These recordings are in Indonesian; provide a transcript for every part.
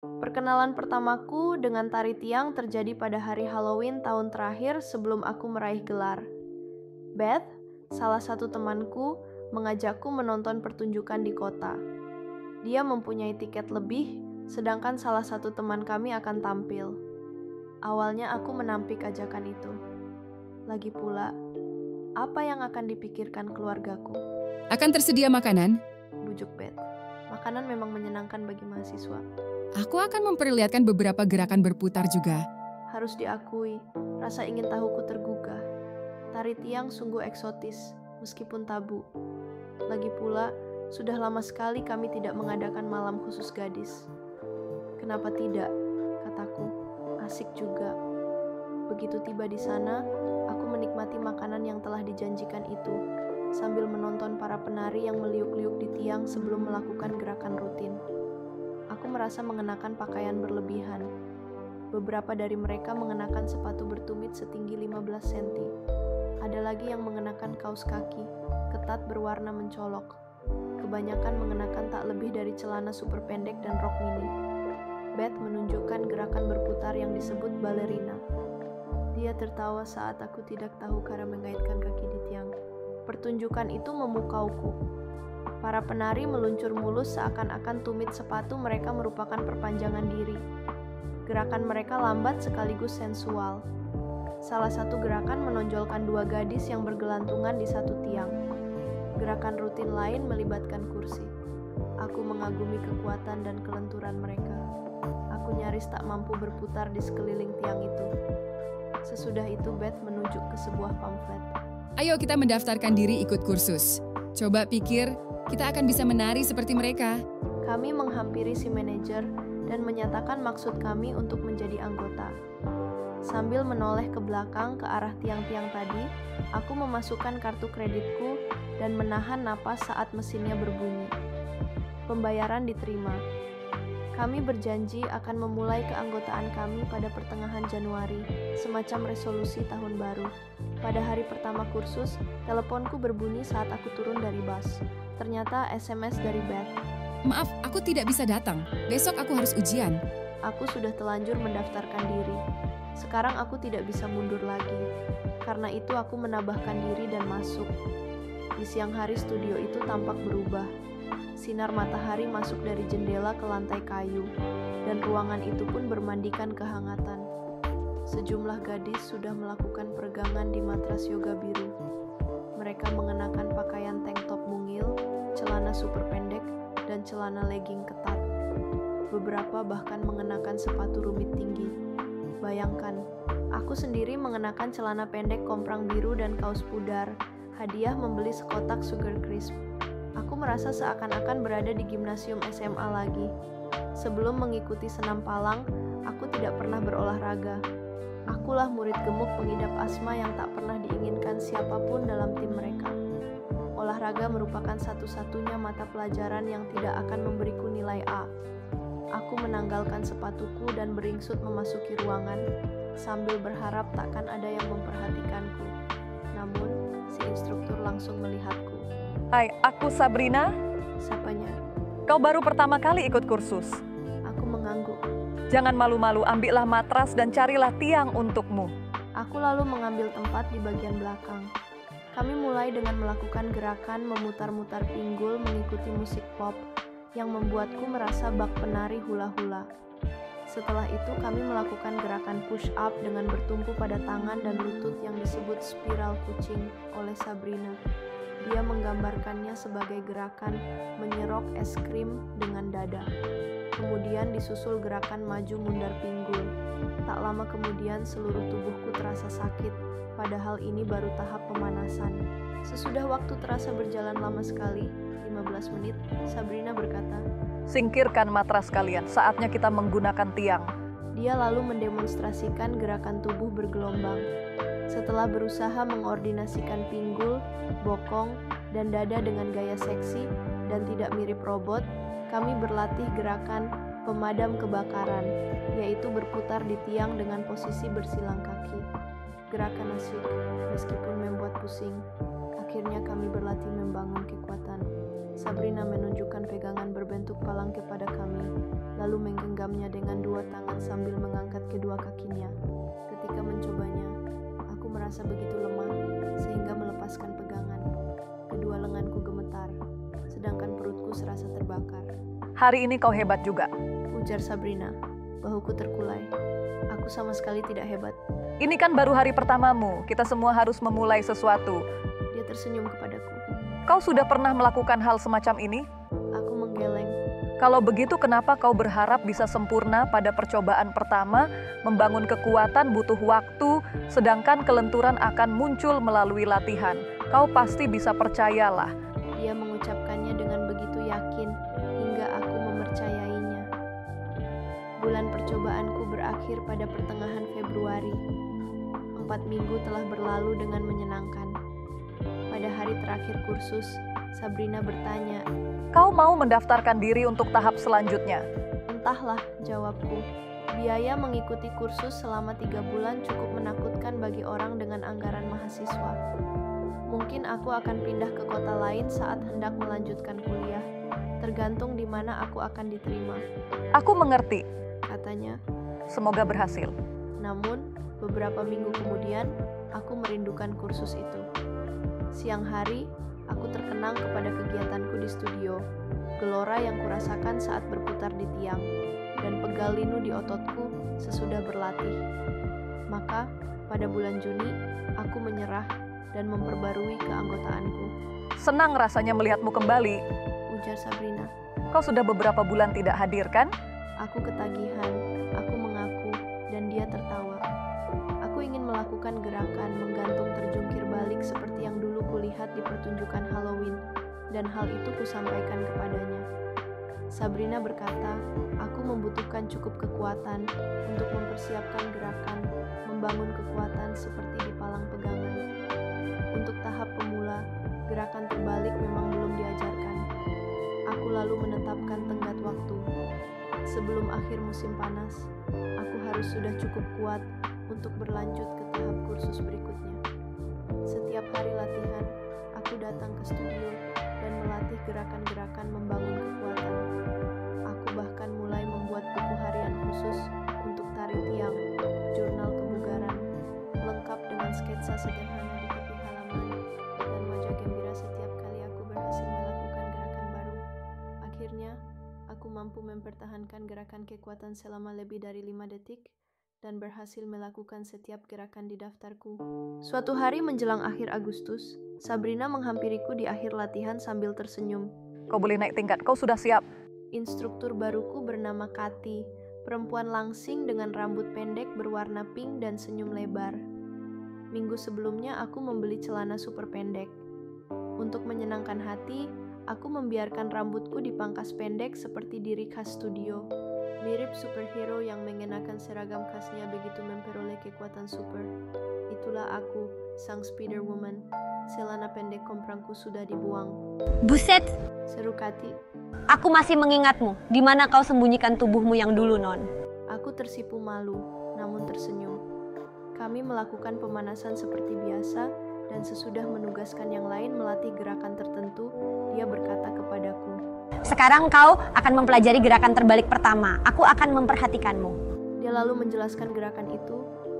Perkenalan pertamaku dengan tari tiang terjadi pada hari Halloween tahun terakhir sebelum aku meraih gelar. Beth, salah satu temanku, mengajakku menonton pertunjukan di kota. Dia mempunyai tiket lebih, sedangkan salah satu teman kami akan tampil. Awalnya aku menampik ajakan itu. Lagi pula, apa yang akan dipikirkan keluargaku? Akan tersedia makanan? Bujuk Beth. Makanan memang menyenangkan bagi mahasiswa. Aku akan memperlihatkan beberapa gerakan berputar juga. Harus diakui, rasa ingin tahuku tergugah. Tari tiang sungguh eksotis, meskipun tabu. Lagi pula, sudah lama sekali kami tidak mengadakan malam khusus gadis. Kenapa tidak? Kataku. Asik juga. Begitu tiba di sana, aku menikmati makanan yang telah dijanjikan itu, sambil menonton para penari yang meliuk-liuk di tiang sebelum melakukan gerakan rutin. Aku merasa mengenakan pakaian berlebihan. Beberapa dari mereka mengenakan sepatu bertumit setinggi 15 cm. Ada lagi yang mengenakan kaos kaki, ketat berwarna mencolok. Kebanyakan mengenakan tak lebih dari celana super pendek dan rok mini. Beth menunjukkan gerakan berputar yang disebut balerina. Dia tertawa saat aku tidak tahu cara mengaitkan kaki di tiang. Pertunjukan itu memukauku. Para penari meluncur mulus seakan-akan tumit sepatu mereka merupakan perpanjangan diri. Gerakan mereka lambat sekaligus sensual. Salah satu gerakan menonjolkan dua gadis yang bergelantungan di satu tiang. Gerakan rutin lain melibatkan kursi. Aku mengagumi kekuatan dan kelenturan mereka. Aku nyaris tak mampu berputar di sekeliling tiang itu. Sesudah itu Beth menunjuk ke sebuah pamflet. Ayo kita mendaftarkan diri ikut kursus. Coba pikir, kita akan bisa menari seperti mereka. Kami menghampiri si manajer dan menyatakan maksud kami untuk menjadi anggota. Sambil menoleh ke belakang ke arah tiang-tiang tadi, aku memasukkan kartu kreditku dan menahan napas saat mesinnya berbunyi. Pembayaran diterima. Kami berjanji akan memulai keanggotaan kami pada pertengahan Januari, semacam resolusi tahun baru. Pada hari pertama kursus, teleponku berbunyi saat aku turun dari bus. Ternyata SMS dari Beth. Maaf, aku tidak bisa datang. Besok aku harus ujian. Aku sudah telanjur mendaftarkan diri. Sekarang aku tidak bisa mundur lagi. Karena itu aku menambahkan diri dan masuk. Di siang hari studio itu tampak berubah. Sinar matahari masuk dari jendela ke lantai kayu, dan ruangan itu pun bermandikan kehangatan. Sejumlah gadis sudah melakukan peregangan di matras yoga biru. Mereka mengenakan pakaian tank top mungil, celana super pendek, dan celana legging ketat. Beberapa bahkan mengenakan sepatu rumit tinggi. Bayangkan, aku sendiri mengenakan celana pendek komprang biru dan kaos pudar, hadiah membeli sekotak sugar crisp. Aku merasa seakan-akan berada di gimnasium SMA lagi. Sebelum mengikuti senam palang, aku tidak pernah berolahraga. Akulah murid gemuk pengidap asma yang tak pernah diinginkan siapapun dalam tim mereka. Olahraga merupakan satu-satunya mata pelajaran yang tidak akan memberiku nilai A. Aku menanggalkan sepatuku dan beringsut memasuki ruangan, sambil berharap takkan ada yang memperhatikanku. Namun, si instruktur langsung melihatku. Hai, aku Sabrina. Sapanya. Kau baru pertama kali ikut kursus. Aku mengangguk. Jangan malu-malu, ambillah matras dan carilah tiang untukmu. Aku lalu mengambil tempat di bagian belakang. Kami mulai dengan melakukan gerakan memutar-mutar pinggul mengikuti musik pop yang membuatku merasa bak penari hula-hula. Setelah itu kami melakukan gerakan push up dengan bertumpu pada tangan dan lutut yang disebut spiral kucing oleh Sabrina. Dia menggambarkannya sebagai gerakan menyerok es krim dengan dada. Kemudian disusul gerakan maju mundar pinggul. Tak lama kemudian seluruh tubuhku terasa sakit, padahal ini baru tahap pemanasan. Sesudah waktu terasa berjalan lama sekali, 15 menit, Sabrina berkata, Singkirkan matras kalian, saatnya kita menggunakan tiang. Dia lalu mendemonstrasikan gerakan tubuh bergelombang. Setelah berusaha mengordinasikan pinggul, bokong, dan dada dengan gaya seksi dan tidak mirip robot, kami berlatih gerakan pemadam kebakaran, yaitu berputar di tiang dengan posisi bersilang kaki. Gerakan asyik, meskipun membuat pusing. Akhirnya kami berlatih membangun kekuatan. Sabrina menunjukkan pegangan berbentuk palang kepada kami, lalu menggenggamnya dengan dua tangan sambil mengangkat kedua kakinya. Ketika mencobanya, aku merasa begitu lemah sehingga melepaskan pegangan. Kedua lenganku gemetar, sedangkan perutku serasa terbakar. Hari ini kau hebat juga. Ujar Sabrina, bahuku terkulai. Aku sama sekali tidak hebat. Ini kan baru hari pertamamu, kita semua harus memulai sesuatu. Dia tersenyum kepadaku. Kau sudah pernah melakukan hal semacam ini? Aku menggeleng. Kalau begitu kenapa kau berharap bisa sempurna pada percobaan pertama? Membangun kekuatan butuh waktu, sedangkan kelenturan akan muncul melalui latihan. Kau pasti bisa percayalah. Dia mengucapkannya dengan begitu yakin hingga aku mempercayainya. Bulan percobaanku berakhir pada pertengahan Februari. 4 minggu telah berlalu dengan menyenangkan. Pada hari terakhir kursus, Sabrina bertanya, Kau mau mendaftarkan diri untuk tahap selanjutnya? "Entahlah," jawabku. Biaya mengikuti kursus selama 3 bulan cukup menakutkan bagi orang dengan anggaran mahasiswa. Mungkin aku akan pindah ke kota lain saat hendak melanjutkan kuliah, tergantung di mana aku akan diterima, Aku mengerti. katanya. Semoga berhasil. Namun, beberapa minggu kemudian, aku merindukan kursus itu. Siang hari, aku terkenang kepada kegiatanku di studio, gelora yang kurasakan saat berputar di tiang, dan pegal linu di ototku sesudah berlatih. Maka, pada bulan Juni, aku menyerah dan memperbarui keanggotaanku, Senang rasanya melihatmu kembali. ujar Sabrina. Kau sudah beberapa bulan tidak hadir kan? Aku ketagihan, aku mengaku, dan dia tertawa. Aku ingin melakukan gerakan menggantung terjungkir balik seperti yang dulu kulihat di pertunjukan Halloween, dan hal itu kusampaikan kepadanya. Sabrina berkata, aku membutuhkan cukup kekuatan untuk mempersiapkan gerakan, membangun kekuatan seperti di palang pegangan. Untuk tahap pemula, gerakan terbalik memang belum diajarkan. Aku lalu menetapkan tenggat waktu. Sebelum akhir musim panas, aku harus sudah cukup kuat untuk berlanjut ke tahap kursus berikutnya. Setiap hari latihan, aku datang ke studio dan melatih gerakan-gerakan membangun kekuatan. Aku bahkan mulai membuat buku harian khusus untuk tari tiang, jurnal kebugaran, lengkap dengan sketsa sederhana di tepi halaman, dan wajah gembira setiap kali aku berhasil melakukan gerakan baru. Akhirnya, aku mampu mempertahankan gerakan kekuatan selama lebih dari 5 detik dan berhasil melakukan setiap gerakan di daftarku. Suatu hari menjelang akhir Agustus, Sabrina menghampiriku di akhir latihan sambil tersenyum. Kau boleh naik tingkat, kau sudah siap. Instruktur baruku bernama Kati, perempuan langsing dengan rambut pendek berwarna pink dan senyum lebar. Minggu sebelumnya aku membeli celana super pendek. Untuk menyenangkan hati, aku membiarkan rambutku dipangkas pendek seperti diri khas studio. Mirip superhero yang mengenakan seragam khasnya begitu memperoleh kekuatan super. Itulah aku, sang Spider Woman. Celana pendek komprangku sudah dibuang. Buset, Seru Kati. aku masih mengingatmu. Di mana kau sembunyikan tubuhmu yang dulu, Non? Aku tersipu malu, namun tersenyum. Kami melakukan pemanasan seperti biasa, dan sesudah menugaskan yang lain melatih gerakan tertentu, dia berkata kepadaku, Sekarang kau akan mempelajari gerakan terbalik pertama. Aku akan memperhatikanmu. dia lalu menjelaskan gerakan itu,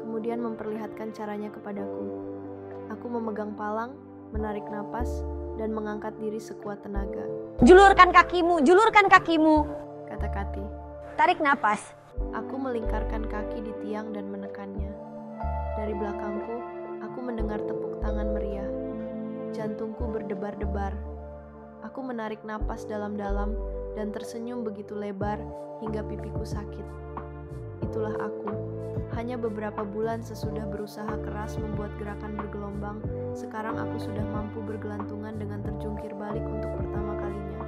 kemudian memperlihatkan caranya kepadaku. Aku memegang palang, menarik napas, dan mengangkat diri sekuat tenaga, Julurkan kakimu, kata Kati. tarik napas. Aku melingkarkan kaki di tiang dan menekannya. Dari belakangku, aku mendengar tepuk tangan meriah. Jantungku berdebar-debar. Aku menarik napas dalam-dalam dan tersenyum begitu lebar hingga pipiku sakit. Itulah aku. Hanya beberapa bulan sesudah berusaha keras membuat gerakan bergelombang, sekarang aku sudah mampu bergelantungan dengan terjungkir balik untuk pertama kalinya.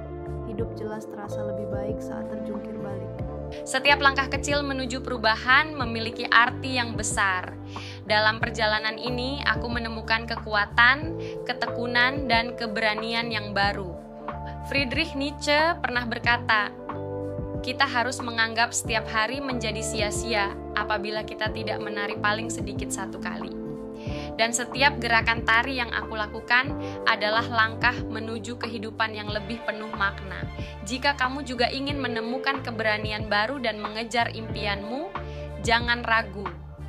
Hidup jelas terasa lebih baik saat terjungkir balik. Setiap langkah kecil menuju perubahan memiliki arti yang besar. Dalam perjalanan ini, aku menemukan kekuatan, ketekunan, dan keberanian yang baru. Friedrich Nietzsche pernah berkata, kita harus menganggap setiap hari menjadi sia-sia apabila kita tidak menari paling sedikit 1 kali. Dan setiap gerakan tari yang aku lakukan adalah langkah menuju kehidupan yang lebih penuh makna. Jika kamu juga ingin menemukan keberanian baru dan mengejar impianmu, jangan ragu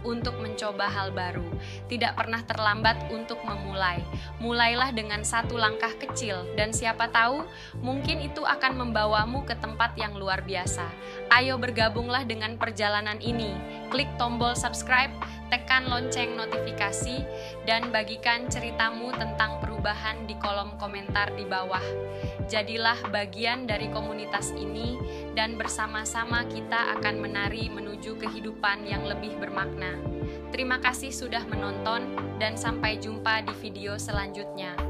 untuk mencoba hal baru. Tidak pernah terlambat untuk memulai. Mulailah dengan satu langkah kecil dan siapa tahu mungkin itu akan membawamu ke tempat yang luar biasa. Ayo bergabunglah dengan perjalanan ini. Klik tombol subscribe, tekan lonceng notifikasi, dan bagikan ceritamu tentang perubahan di kolom komentar di bawah. Jadilah bagian dari komunitas ini dan bersama-sama kita akan menari menuju kehidupan yang lebih bermakna. Terima kasih sudah menonton dan sampai jumpa di video selanjutnya.